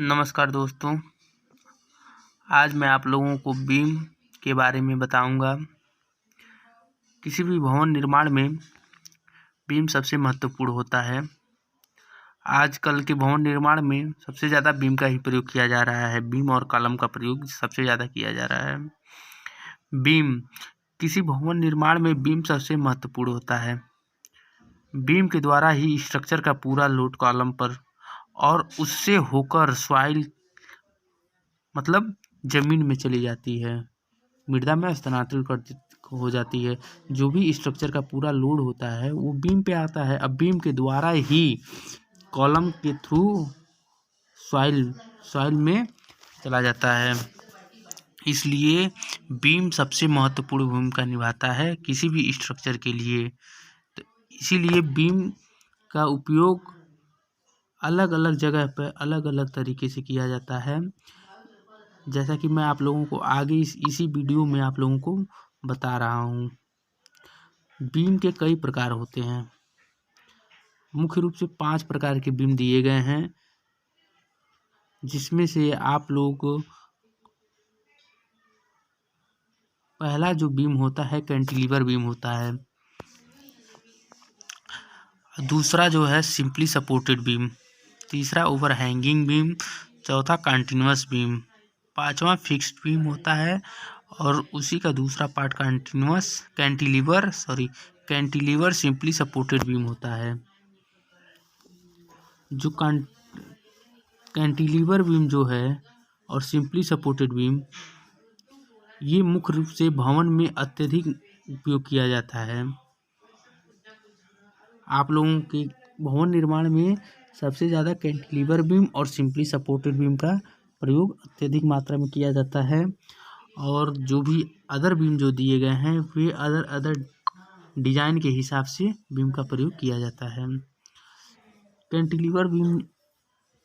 नमस्कार दोस्तों। आज मैं आप लोगों को बीम के बारे में बताऊंगा। किसी भी भवन निर्माण में बीम सबसे महत्वपूर्ण होता है। आजकल के भवन निर्माण में सबसे ज़्यादा बीम का ही प्रयोग किया जा रहा है। बीम और कॉलम का प्रयोग सबसे ज़्यादा किया जा रहा है। बीम, किसी भवन निर्माण में बीम सबसे महत्वपूर्ण होता है। बीम के द्वारा ही स्ट्रक्चर का पूरा लोड कॉलम पर और उससे होकर सॉइल मतलब जमीन में चली जाती है, मृदा में स्थानांतरित हो जाती है। जो भी स्ट्रक्चर का पूरा लोड होता है वो बीम पे आता है। अब बीम के द्वारा ही कॉलम के थ्रू सॉइल में चला जाता है। इसलिए बीम सबसे महत्वपूर्ण भूमिका निभाता है किसी भी स्ट्रक्चर के लिए। तो इसीलिए बीम का उपयोग अलग अलग जगह पर अलग अलग तरीके से किया जाता है, जैसा कि मैं आप लोगों को आगे इसी वीडियो में आप लोगों को बता रहा हूँ। बीम के कई प्रकार होते हैं। मुख्य रूप से 5 प्रकार के बीम दिए गए हैं, जिसमें से आप लोग पहला जो बीम होता है कैंटिलीवर बीम होता है। दूसरा जो है सिंपली सपोर्टेड बीम। तीसरा ओवर हैंगिंग बीम। चौथा कंटिन्यूअस बीम। पांचवा फिक्स्ड बीम होता है और उसी का दूसरा part cantilever simply supported beam होता है। जो कैंटिलीवर बीम जो है और सिंपली सपोर्टेड बीम, ये मुख्य रूप से भवन में अत्यधिक उपयोग किया जाता है। आप लोगों के भवन निर्माण में सबसे ज़्यादा कैंटिलीवर बीम और सिंपली सपोर्टेड बीम का प्रयोग अत्यधिक मात्रा में किया जाता है। और जो भी अदर बीम जो दिए गए हैं वे अदर डिजाइन के हिसाब से बीम का प्रयोग किया जाता है। कैंटिलीवर बीम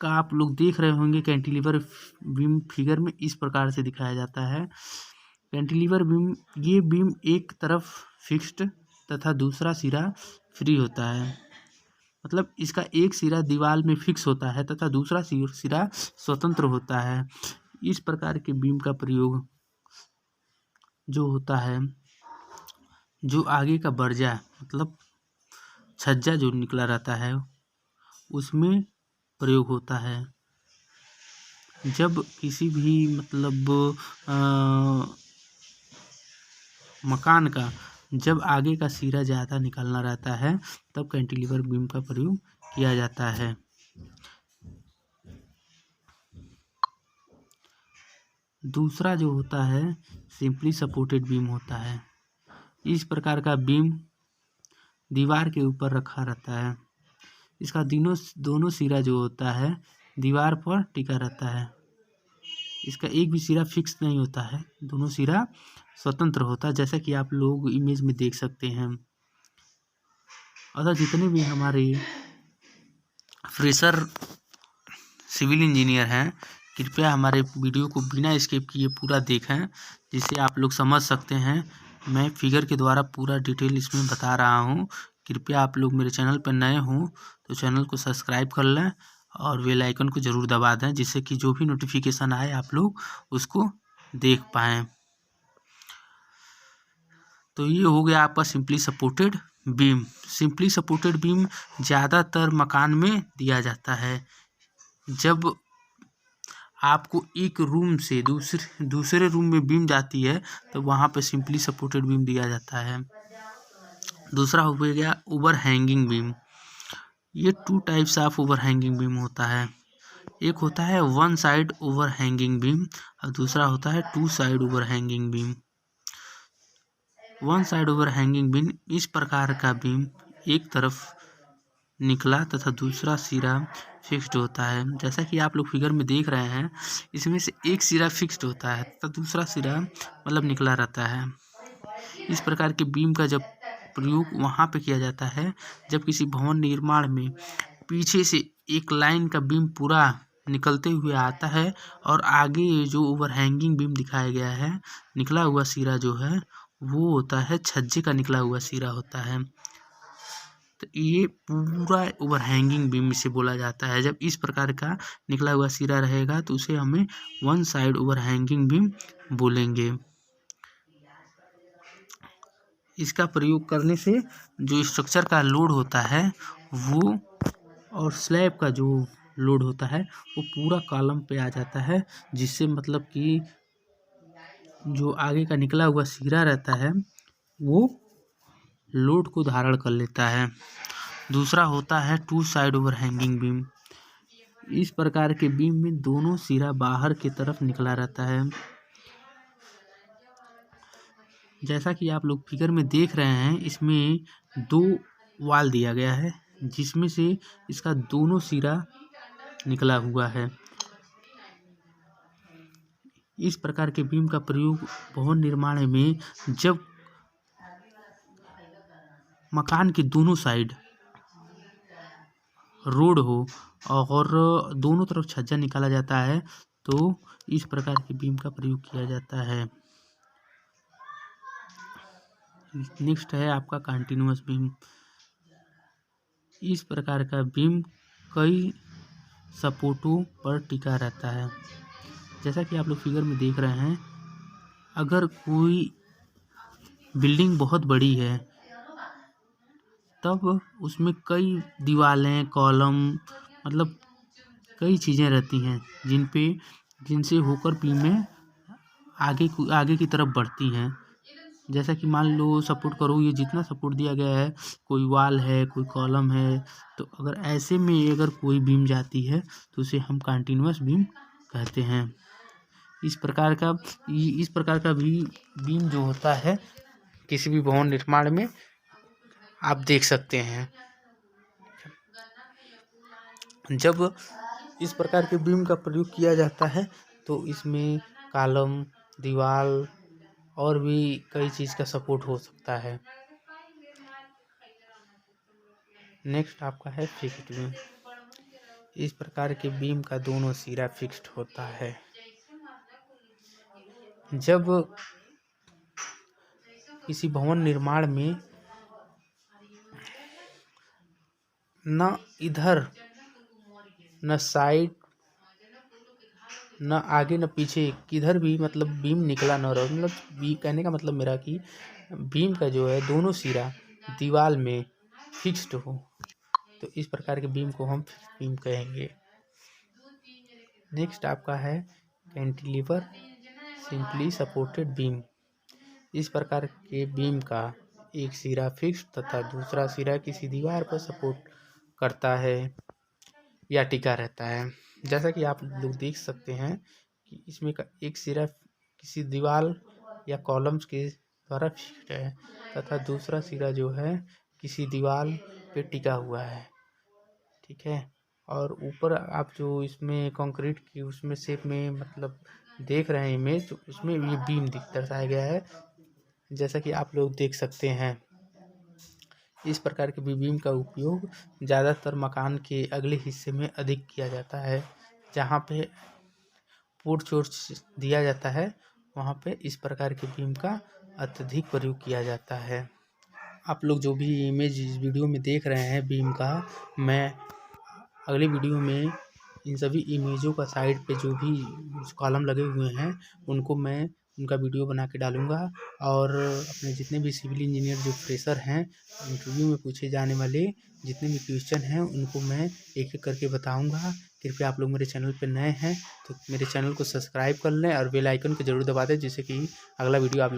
का आप लोग देख रहे होंगे। कैंटिलीवर बीम फिगर में इस प्रकार से दिखाया जाता है। कैंटिलीवर बीम, ये बीम एक तरफ फिक्स्ड तथा दूसरा सिरा फ्री होता है। मतलब इसका एक सिरा दीवार में फिक्स होता है तथा दूसरा सिरा स्वतंत्र होता है। इस प्रकार के बीम का प्रयोग जो होता है, जो आगे का बर्जा मतलब छज्जा जो निकला रहता है उसमें प्रयोग होता है। जब किसी भी मकान का जब आगे का सिरा ज़्यादा निकालना रहता है तब कैंटिलीवर बीम का प्रयोग किया जाता है। दूसरा जो होता है सिंपली सपोर्टेड बीम होता है। इस प्रकार का बीम दीवार के ऊपर रखा रहता है। इसका दोनों सिरा जो होता है दीवार पर टिका रहता है। इसका एक भी सिरा फिक्स नहीं होता है, दोनों सिरा स्वतंत्र होता है, जैसा कि आप लोग इमेज में देख सकते हैं। अतः जितने भी हमारे फ्रेशर सिविल इंजीनियर हैं, कृपया हमारे वीडियो को बिना स्किप किए पूरा देखें, जिससे आप लोग समझ सकते हैं। मैं फिगर के द्वारा पूरा डिटेल इसमें बता रहा हूँ। कृपया आप लोग मेरे चैनल पर नए हों तो चैनल को सब्सक्राइब कर लें और बेल आइकन को ज़रूर दबा दें, जिससे कि जो भी नोटिफिकेशन आए आप लोग उसको देख पाएँ। तो ये हो गया आपका simply supported beam. Simply supported beam ज़्यादातर मकान में दिया जाता है। जब आपको एक रूम से दूसरे रूम में बीम जाती है तो वहाँ पे सिंपली सपोर्टेड बीम दिया जाता है। दूसरा हो गया ओवर हैंगिंग बीम। ये 2 types of over hanging beam होता है। एक होता है 1 साइड ओवर हैंगिंग बीम और दूसरा होता है 2 side over hanging beam. 1 side over hanging beam इस प्रकार का बीम एक तरफ निकला तथा दूसरा सिरा फिक्स्ड होता है। जैसा कि आप लोग फिगर में देख रहे हैं, इसमें से एक सिरा फिक्स्ड होता है तथा दूसरा सिरा निकला रहता है। इस प्रकार के बीम का जब प्रयोग वहाँ पे किया जाता है जब किसी भवन निर्माण में पीछे से एक लाइन का बीम पूरा निकलते हुए आता है और आगे जो ओवर हैंगिंग बीम दिखाया गया है, निकला हुआ सिरा जो है वो होता है छज्जे का निकला हुआ सिरा होता है। तो तो ये पूरा ओवरहैंगिंग बीम इसे बोला जाता है। जब इस प्रकार का निकला हुआ सिरा रहेगा तो उसे हमें वन साइड ओवरहैंगिंग बीम बोलेंगे। इसका प्रयोग करने से जो स्ट्रक्चर का लोड होता है वो और स्लैब का जो लोड होता है वो पूरा कॉलम पे आ जाता है, जिससे मतलब कि जो आगे का निकला हुआ सिरा रहता है वो लोड को धारण कर लेता है। दूसरा होता है टू साइड ओवरहैंगिंग बीम। इस प्रकार के बीम में दोनों सिरा बाहर की तरफ निकला रहता है। जैसा कि आप लोग फिगर में देख रहे हैं, इसमें दो वाल दिया गया है जिसमें से इसका दोनों सिरा निकला हुआ है। इस प्रकार के बीम का प्रयोग भवन निर्माण में जब मकान के दोनों साइड रोड हो और दोनों तरफ छज्जा निकाला जाता है तो इस प्रकार के बीम का प्रयोग किया जाता है। नेक्स्ट है आपका कंटिन्यूअस बीम। इस प्रकार का बीम कई सपोर्टों पर टिका रहता है। जैसा कि आप लोग फिगर में देख रहे हैं, अगर कोई बिल्डिंग बहुत बड़ी है तब उसमें कई दीवारें, कॉलम, मतलब कई चीज़ें रहती हैं जिनसे होकर बीमें आगे की तरफ बढ़ती हैं। जैसा कि मान लो सपोर्ट करो, ये जितना सपोर्ट दिया गया है, कोई वाल है, कोई कॉलम है, तो अगर ऐसे में अगर कोई बीम जाती है तो उसे हम कंटिन्यूअस बीम कहते हैं। इस प्रकार का भी बीम जो होता है किसी भी भवन निर्माण में आप देख सकते हैं। जब इस प्रकार के बीम का प्रयोग किया जाता है तो इसमें कॉलम, दीवार और भी कई चीज़ का सपोर्ट हो सकता है। नेक्स्ट आपका है फिक्स्ड बीम। इस प्रकार के बीम का दोनों सिरा फिक्स्ड होता है। जब किसी भवन निर्माण में न इधर न साइड न आगे न पीछे किधर भी मतलब बीम निकला न रहो, मतलब कहने का मतलब मेरा कि बीम का जो है दोनों सिरा दीवार में फिक्स्ड हो, तो इस प्रकार के बीम को हम फिक्स्ड बीम कहेंगे। नेक्स्ट आपका है कैंटिलीवर सिंपली सपोर्टेड बीम। इस प्रकार के बीम का एक सिरा फिक्स्ड तथा दूसरा सिरा किसी दीवार पर सपोर्ट करता है या टिका रहता है। जैसा कि आप लोग देख सकते हैं कि इसमें का एक सिरा किसी दीवार या कॉलम्स के द्वारा फिक्स्ड है तथा दूसरा सिरा जो है किसी दीवार पे टिका हुआ है, ठीक है। और ऊपर आप जो इसमें कंक्रीट की उसमें शेप में मतलब देख रहे हैं इमेज, तो उसमें ये बीम दर्शाया गया है, जैसा कि आप लोग देख सकते हैं। इस प्रकार के बीम का उपयोग ज़्यादातर मकान के अगले हिस्से में अधिक किया जाता है। जहाँ पे पोर्च दिया जाता है वहाँ पे इस प्रकार के बीम का अत्यधिक प्रयोग किया जाता है। आप लोग जो भी इमेज इस वीडियो में देख रहे हैं बीम का, मैं अगले वीडियो में इन सभी इमेजों का साइड पे जो भी कॉलम लगे हुए हैं उनका वीडियो बना के डालूँगा। और अपने जितने भी सिविल इंजीनियर जो फ्रेशर हैं, इंटरव्यू में पूछे जाने वाले जितने भी क्वेश्चन हैं उनको मैं एक एक करके बताऊंगा। कृपया आप लोग मेरे चैनल पे नए हैं तो मेरे चैनल को सब्सक्राइब कर लें और बेल आइकन को ज़रूर दबा दें, जिससे कि अगला वीडियो आप लोग